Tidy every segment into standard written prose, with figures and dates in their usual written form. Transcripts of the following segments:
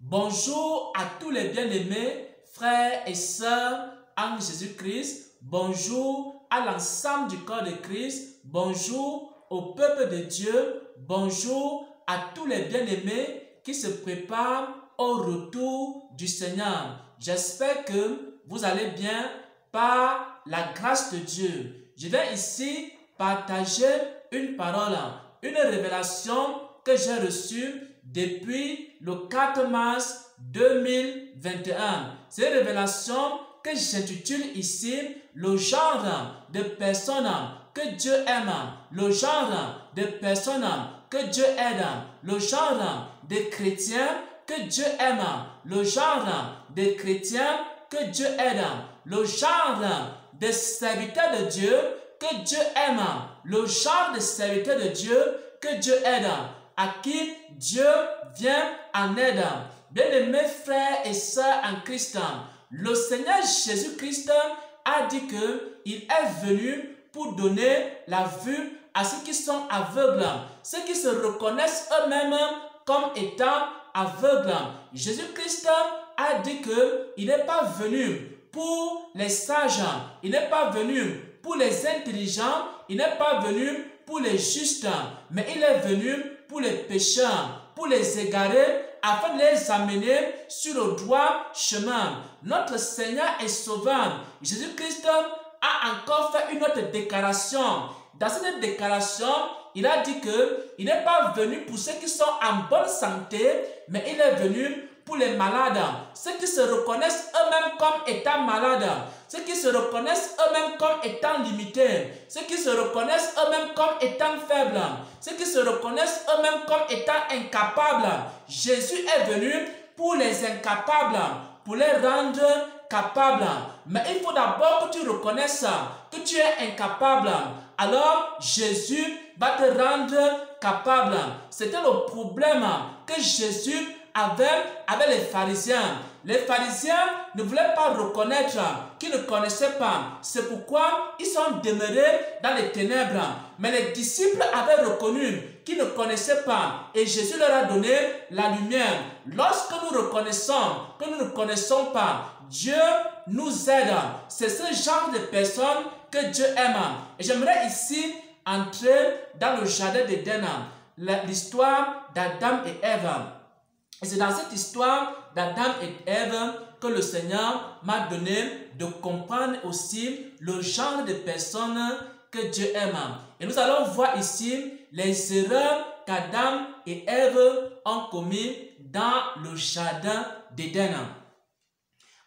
Bonjour à tous les bien-aimés, frères et sœurs en Jésus-Christ. Bonjour à l'ensemble du corps de Christ. Bonjour au peuple de Dieu. Bonjour à tous les bien-aimés qui se préparent au retour du Seigneur. J'espère que vous allez bien par la grâce de Dieu. Je vais ici partager une parole, une révélation que j'ai reçue depuis le 4 mars 2021. C'est une révélation que j'intitule ici le genre de personnes que Dieu aime, le genre de personnes que Dieu aide, le genre de chrétiens que Dieu aime, le genre de chrétiens que Dieu aide, le genre de serviteurs de Dieu que Dieu aime, le genre de serviteurs de Dieu que Dieu aide, à qui Dieu vient en aide. Bien-aimés frères et sœurs en Christ, le Seigneur Jésus-Christ a dit qu'il est venu pour donner la vue à ceux qui sont aveugles, ceux qui se reconnaissent eux-mêmes comme étant aveugles. Jésus-Christ a dit qu'il n'est pas venu pour les sages, il n'est pas venu pour les intelligents, il n'est pas venu pour les justes, mais il est venu pour les pécheurs, pour les égarer, afin de les amener sur le droit chemin. Notre Seigneur et Sauveur, Jésus-Christ, a encore fait une autre déclaration. Dans cette déclaration, il a dit qu'il n'est pas venu pour ceux qui sont en bonne santé, mais il est venu pour les malades, ceux qui se reconnaissent eux-mêmes comme étant malades, ceux qui se reconnaissent eux-mêmes comme étant limités, ceux qui se reconnaissent eux-mêmes comme étant faibles, ceux qui se reconnaissent eux-mêmes comme étant incapables. Jésus est venu pour les incapables, pour les rendre capables. Mais il faut d'abord que tu reconnaisses que tu es incapable. Alors Jésus va te rendre capable. C'était le problème que Jésus avec les pharisiens. Les pharisiens ne voulaient pas reconnaître qu'ils ne connaissaient pas. C'est pourquoi ils sont demeurés dans les ténèbres. Mais les disciples avaient reconnu qu'ils ne connaissaient pas. Et Jésus leur a donné la lumière. Lorsque nous reconnaissons que nous ne connaissons pas, Dieu nous aide. C'est ce genre de personnes que Dieu aime. Et j'aimerais ici entrer dans le jardin d'Éden, l'histoire d'Adam et Ève. Et c'est dans cette histoire d'Adam et Ève que le Seigneur m'a donné de comprendre aussi le genre de personnes que Dieu aime. Et nous allons voir ici les erreurs qu'Adam et Ève ont commises dans le jardin d'Éden.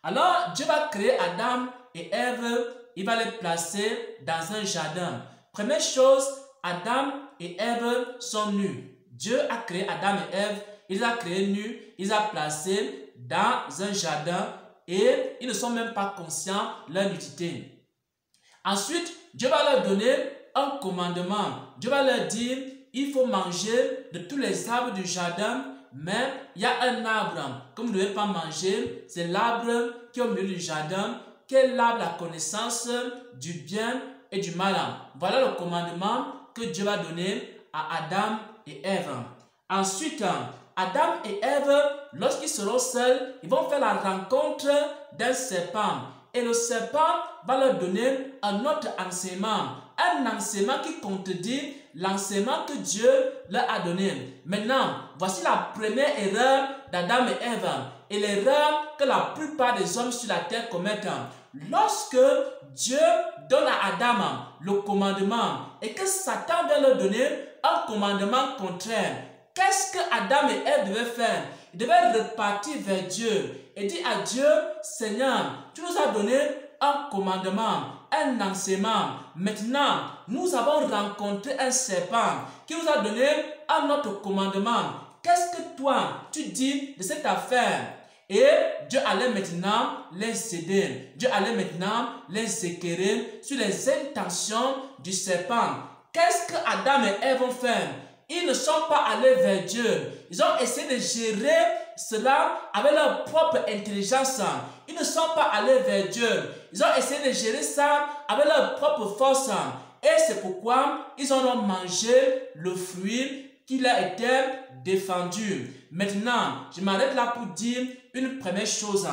Alors Dieu va créer Adam et Ève, il va les placer dans un jardin. Première chose, Adam et Ève sont nus. Dieu a créé Adam et Ève. Il les a créés nus, il les a placés dans un jardin et ils ne sont même pas conscients de leur nudité. Ensuite, Dieu va leur donner un commandement. Dieu va leur dire, il faut manger de tous les arbres du jardin, mais il y a un arbre que vous ne devez pas manger, c'est l'arbre qui est au milieu du jardin, qui est l'arbre de la connaissance du bien et du mal. Voilà le commandement que Dieu va donner à Adam et Ève. Ensuite, Adam et Ève, lorsqu'ils seront seuls, ils vont faire la rencontre d'un serpent. Et le serpent va leur donner un autre enseignement. Un enseignement qui contredit l'enseignement que Dieu leur a donné. Maintenant, voici la première erreur d'Adam et Ève. Et l'erreur que la plupart des hommes sur la terre commettent. Lorsque Dieu donne à Adam le commandement et que Satan va leur donner un commandement contraire, qu'est-ce que Adam et Ève devaient faire? Ils devaient repartir vers Dieu et dire à Dieu, Seigneur, tu nous as donné un commandement, un enseignement. Maintenant, nous avons rencontré un serpent qui nous a donné un autre commandement. Qu'est-ce que toi, tu dis de cette affaire? Et Dieu allait maintenant les aider. Dieu allait maintenant les éclairer sur les intentions du serpent. Qu'est-ce que Adam et Ève vont faire? Ils ne sont pas allés vers Dieu. Ils ont essayé de gérer cela avec leur propre intelligence. Ils ne sont pas allés vers Dieu. Ils ont essayé de gérer ça avec leur propre force. Et c'est pourquoi ils en ont mangé le fruit qui leur était défendu. Maintenant, je m'arrête là pour dire une première chose.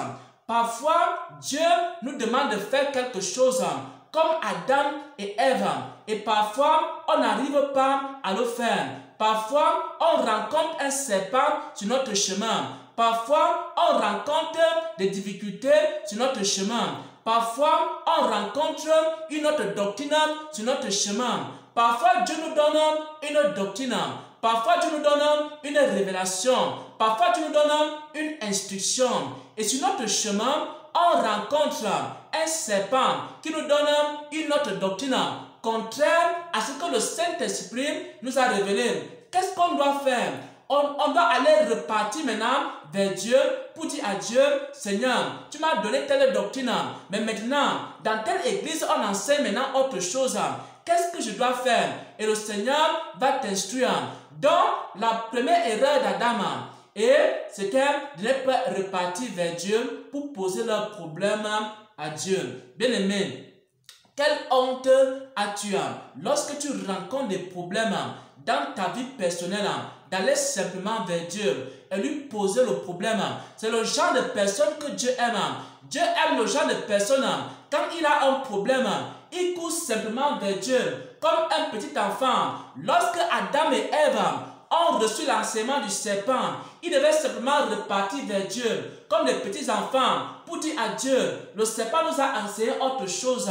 Parfois, Dieu nous demande de faire quelque chose comme Adam et Ève. Et parfois, on n'arrive pas à le faire. Parfois, on rencontre un serpent sur notre chemin. Parfois, on rencontre des difficultés sur notre chemin. Parfois, on rencontre une autre doctrine sur notre chemin. Parfois, Dieu nous donne une doctrine. Parfois, Dieu nous donne une révélation. Parfois, Dieu nous donne une instruction. Et sur notre chemin, on rencontre un serpent qui nous donne une autre doctrine contraire à ce que le Saint-Esprit nous a révélé. Qu'est-ce qu'on doit faire? On doit aller repartir maintenant vers Dieu pour dire à Dieu, Seigneur, tu m'as donné telle doctrine, mais maintenant, dans telle église, on enseigne maintenant autre chose. Qu'est-ce que je dois faire? Et le Seigneur va t'instruire. Donc, la première erreur d'Adam, c'était de ne pas repartir vers Dieu pour poser leurs problèmes à Dieu. Bien-aimé, quelle honte as-tu lorsque tu rencontres des problèmes dans ta vie personnelle, d'aller simplement vers Dieu et lui poser le problème? C'est le genre de personne que Dieu aime. Dieu aime le genre de personne, quand il a un problème, il court simplement vers Dieu, comme un petit enfant. Lorsque Adam et Ève ont reçu l'enseignement du serpent, ils devaient simplement repartir vers Dieu, comme des petits enfants, pour dire à Dieu, le serpent nous a enseigné autre chose.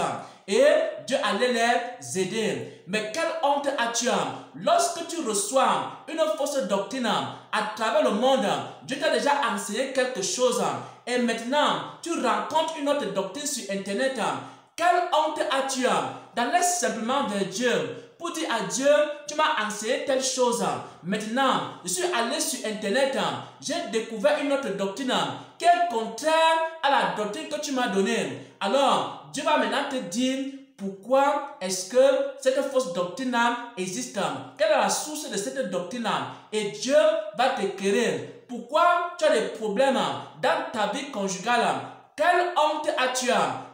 Et Dieu allait les aider. Mais quelle honte as-tu lorsque tu reçois une fausse doctrine à travers le monde? Dieu t'a déjà enseigné quelque chose et maintenant tu rencontres une autre doctrine sur internet. Quelle honte as-tu d'aller simplement vers Dieu pour dire à Dieu, tu m'as enseigné telle chose. Maintenant, je suis allé sur internet, j'ai découvert une autre doctrine qui est contraire à la doctrine que tu m'as donnée. Alors, Dieu va maintenant te dire pourquoi est-ce que cette fausse doctrine existe. Quelle est la source de cette doctrine? Et Dieu va t'éclairer. Pourquoi tu as des problèmes dans ta vie conjugale? Quelle honte as-tu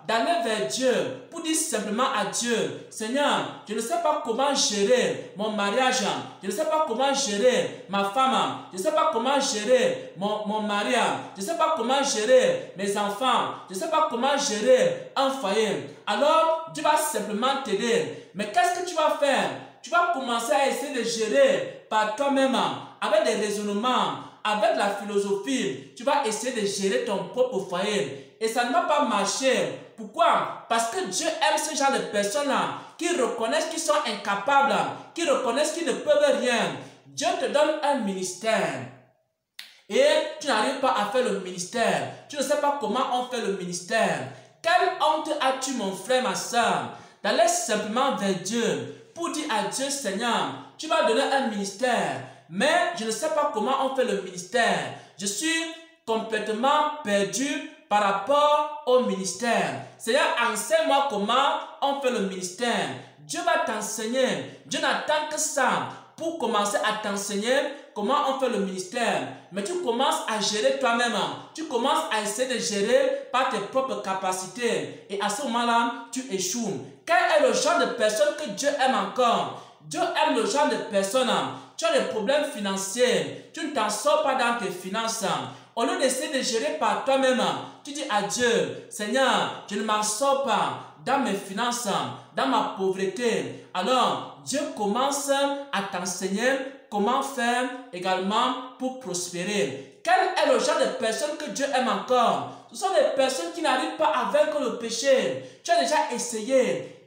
d'aller vers Dieu pour dire simplement à Dieu, Seigneur, je ne sais pas comment gérer mon mariage, je ne sais pas comment gérer ma femme, je ne sais pas comment gérer mon mari, je ne sais pas comment gérer mes enfants, je ne sais pas comment gérer un foyer. Alors, Dieu va simplement t'aider. Mais qu'est-ce que tu vas faire? Tu vas commencer à essayer de gérer par toi-même, avec des raisonnements, avec la philosophie. Tu vas essayer de gérer ton propre foyer. Et ça ne va pas marcher. Pourquoi? Parce que Dieu aime ce genre de personnes-là qui reconnaissent qu'ils sont incapables, qui reconnaissent qu'ils ne peuvent rien. Dieu te donne un ministère. Et tu n'arrives pas à faire le ministère. Tu ne sais pas comment on fait le ministère. Quelle honte as-tu, mon frère, ma soeur, d'aller simplement vers Dieu pour dire à Dieu, Seigneur, tu m'as donné un ministère, mais je ne sais pas comment on fait le ministère. Je suis complètement perdu par rapport au ministère. Seigneur, enseigne-moi comment on fait le ministère. Dieu va t'enseigner. Dieu n'attend que ça pour commencer à t'enseigner comment on fait le ministère. Mais tu commences à gérer toi-même. Tu commences à essayer de gérer par tes propres capacités. Et à ce moment-là, tu échoues. Quel est le genre de personne que Dieu aime encore? Dieu aime le genre de personne. Tu as des problèmes financiers. Tu ne t'en sors pas dans tes finances. Au lieu d'essayer de gérer par toi-même, tu dis à Dieu, Seigneur, je ne m'en sors pas dans mes finances, dans ma pauvreté. Alors, Dieu commence à t'enseigner comment faire également pour prospérer. Quel est le genre de personnes que Dieu aime encore? Ce sont des personnes qui n'arrivent pas à vaincre le péché. Tu as déjà essayé,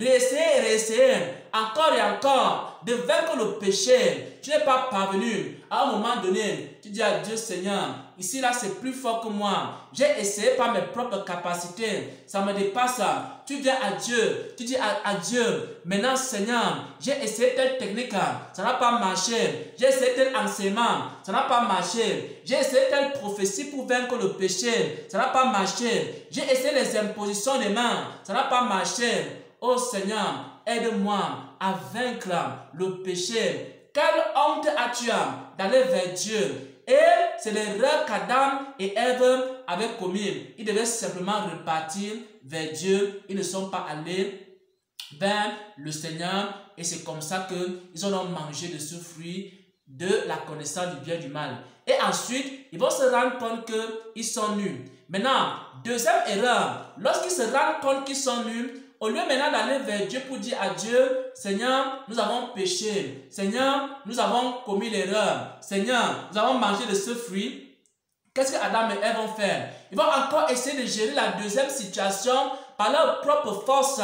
réessayer, encore et encore, de vaincre le péché. Tu n'es pas parvenu. À un moment donné, tu dis à Dieu, Seigneur, ici là c'est plus fort que moi. J'ai essayé par mes propres capacités. Ça me dépasse. Tu viens à Dieu. Tu dis à Dieu, maintenant Seigneur, j'ai essayé telle technique. Ça n'a pas marché. J'ai essayé tel enseignement. Ça n'a pas marché. J'ai essayé telle prophétie pour vaincre le péché. Ça n'a pas marché. J'ai essayé les impositions des mains. Ça n'a pas marché. Oh Seigneur, aide-moi à vaincre le péché. Quelle honte as-tu d'aller vers Dieu? Et c'est l'erreur qu'Adam et Ève avaient commis. Ils devaient simplement repartir vers Dieu. Ils ne sont pas allés vers le Seigneur et c'est comme ça qu'ils ont mangé de ce fruit de la connaissance du bien et du mal. Et ensuite, ils vont se rendre compte qu'ils sont nuls. Maintenant, deuxième erreur, lorsqu'ils se rendent compte qu'ils sont nuls, au lieu maintenant d'aller vers Dieu pour dire à Dieu, Seigneur, nous avons péché. Seigneur, nous avons commis l'erreur. Seigneur, nous avons mangé de ce fruit. Qu'est-ce que Adam et Ève vont faire? Ils vont encore essayer de gérer la deuxième situation par leur propre force.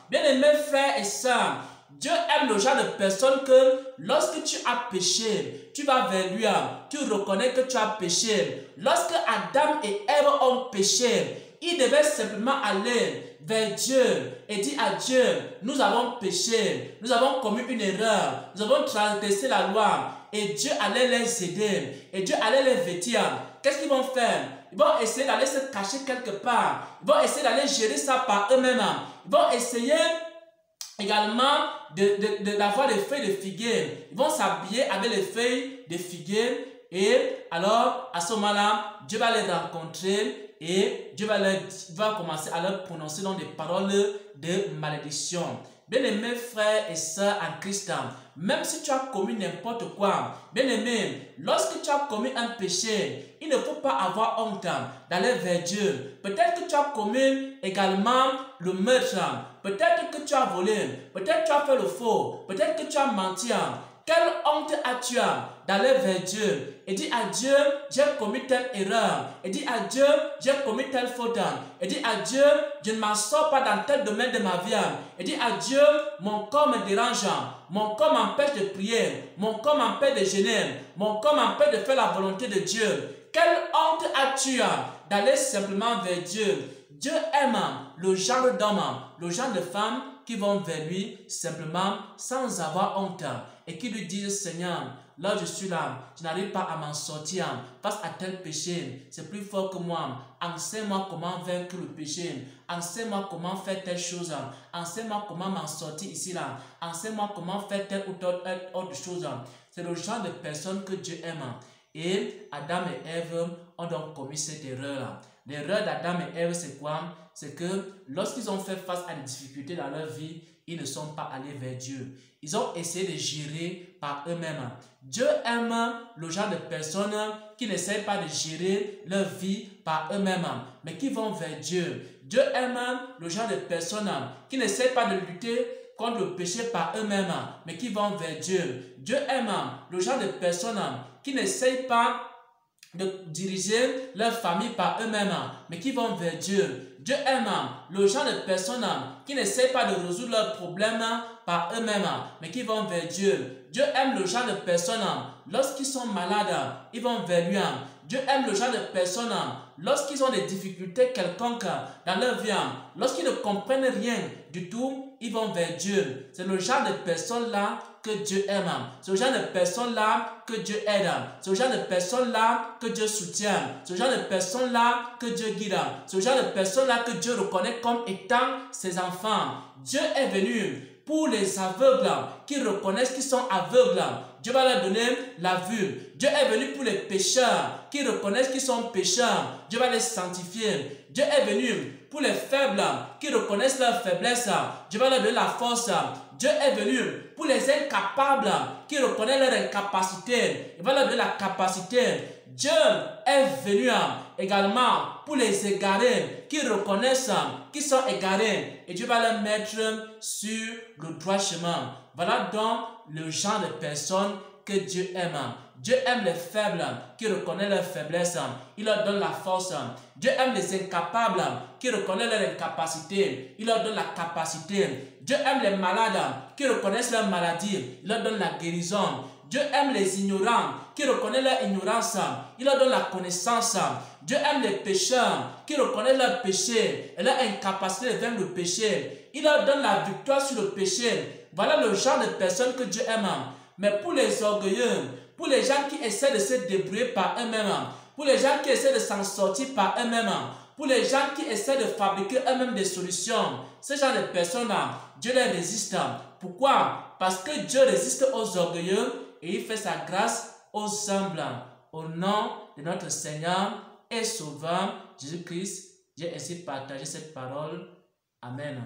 Bien-aimés frères et sœurs, Dieu aime le genre de personne que lorsque tu as péché, tu vas vers lui, tu reconnais que tu as péché. Lorsque Adam et Ève ont péché, ils devaient simplement aller vers Dieu et dire à Dieu, nous avons péché, nous avons commis une erreur, nous avons transgressé la loi. Et Dieu allait les aider, et Dieu allait les vêtir. Qu'est-ce qu'ils vont faire? Ils vont essayer d'aller se cacher quelque part. Ils vont essayer d'aller gérer ça par eux-mêmes. Ils vont essayer également d'avoir des feuilles de figuier. Ils vont s'habiller avec les feuilles de figuier. Et alors, à ce moment-là, Dieu va les rencontrer et Dieu va commencer à leur prononcer dans des paroles de malédiction. Bien-aimés frères et sœurs en Christ, même si tu as commis n'importe quoi, bien-aimé, lorsque tu as commis un péché, il ne faut pas avoir honte d'aller vers Dieu. Peut-être que tu as commis également le meurtre, peut-être que tu as volé, peut-être que tu as fait le faux, peut-être que tu as menti. Quelle honte as-tu d'aller vers Dieu et dire à Dieu, j'ai commis telle erreur. Et dire à Dieu, j'ai commis telle faute. Et dire à Dieu, je ne m'en sors pas dans tel domaine de ma vie. Et dire à Dieu, mon corps me dérange. Mon corps m'empêche de prier. Mon corps m'empêche de jeûner. Mon corps m'empêche de faire la volonté de Dieu. Quelle honte as-tu d'aller simplement vers Dieu? Dieu aime le genre d'homme, le genre de femmes qui vont vers lui simplement sans avoir honte et qui lui disent, Seigneur, là je suis là, je n'arrive pas à m'en sortir face à tel péché, c'est plus fort que moi. Enseigne-moi comment vaincre le péché, enseigne-moi comment faire telle chose, enseigne-moi comment m'en sortir ici là, enseigne-moi comment faire telle ou telle autre chose. C'est le genre de personne que Dieu aime. Et Adam et Ève ont donc commis cette erreur-là. L'erreur d'Adam et Ève, c'est quoi? C'est que lorsqu'ils ont fait face à des difficultés dans leur vie, ils ne sont pas allés vers Dieu. Ils ont essayé de gérer par eux-mêmes. Dieu aime le genre de personnes qui n'essayent pas de gérer leur vie par eux-mêmes, mais qui vont vers Dieu. Dieu aime le genre de personnes qui n'essayent pas de lutter contre le péché par eux-mêmes, mais qui vont vers Dieu. Dieu aime le genre de personnes qui n'essayent pas de diriger leur famille par eux-mêmes, mais qui vont vers Dieu. Dieu aime le genre de personnes qui n'essayent pas de résoudre leurs problèmes par eux-mêmes, mais qui vont vers Dieu. Dieu aime le genre de personnes, lorsqu'ils sont malades, ils vont vers lui. Dieu aime le genre de personnes, lorsqu'ils ont des difficultés quelconques dans leur vie, lorsqu'ils ne comprennent rien du tout, ils vont vers Dieu. C'est le genre de personnes-là que Dieu aime. C'est le genre de personnes-là que Dieu aide. C'est le genre de personnes-là que Dieu soutient. C'est le genre de personnes-là que Dieu guide. C'est le genre de personnes-là que Dieu reconnaît comme étant ses enfants. Dieu est venu pour les aveugles qui reconnaissent qu'ils sont aveugles. Dieu va leur donner la vue. Dieu est venu pour les pécheurs qui reconnaissent qu'ils sont pécheurs. Dieu va les sanctifier. Dieu est venu pour les faibles qui reconnaissent leur faiblesse. Dieu va leur donner la force. Dieu est venu pour les incapables qui reconnaissent leur incapacité. Il va leur donner la capacité. Dieu est venu également pour les égarés qui reconnaissent qu'ils sont égarés. Et Dieu va les mettre sur le droit chemin. Voilà donc le genre de personnes que Dieu aime. Dieu aime les faibles qui reconnaissent leur faiblesse. Il leur donne la force. Dieu aime les incapables qui reconnaissent leur incapacité. Il leur donne la capacité. Dieu aime les malades qui reconnaissent leur maladie. Il leur donne la guérison. Dieu aime les ignorants qui reconnaissent leur ignorance. Il leur donne la connaissance. Dieu aime les pécheurs qui reconnaissent leur péché et leur incapacité de vaincre le péché. Il leur donne la victoire sur le péché. Voilà le genre de personnes que Dieu aime. Mais pour les orgueilleux, pour les gens qui essaient de se débrouiller par eux-mêmes, pour les gens qui essaient de s'en sortir par eux-mêmes, pour les gens qui essaient de fabriquer eux-mêmes des solutions, ce genre de personnes-là, Dieu les résiste. Pourquoi? Parce que Dieu résiste aux orgueilleux et il fait sa grâce aux humbles. Au nom de notre Seigneur et Sauveur Jésus-Christ, j'ai ainsi partagé cette parole. Amen.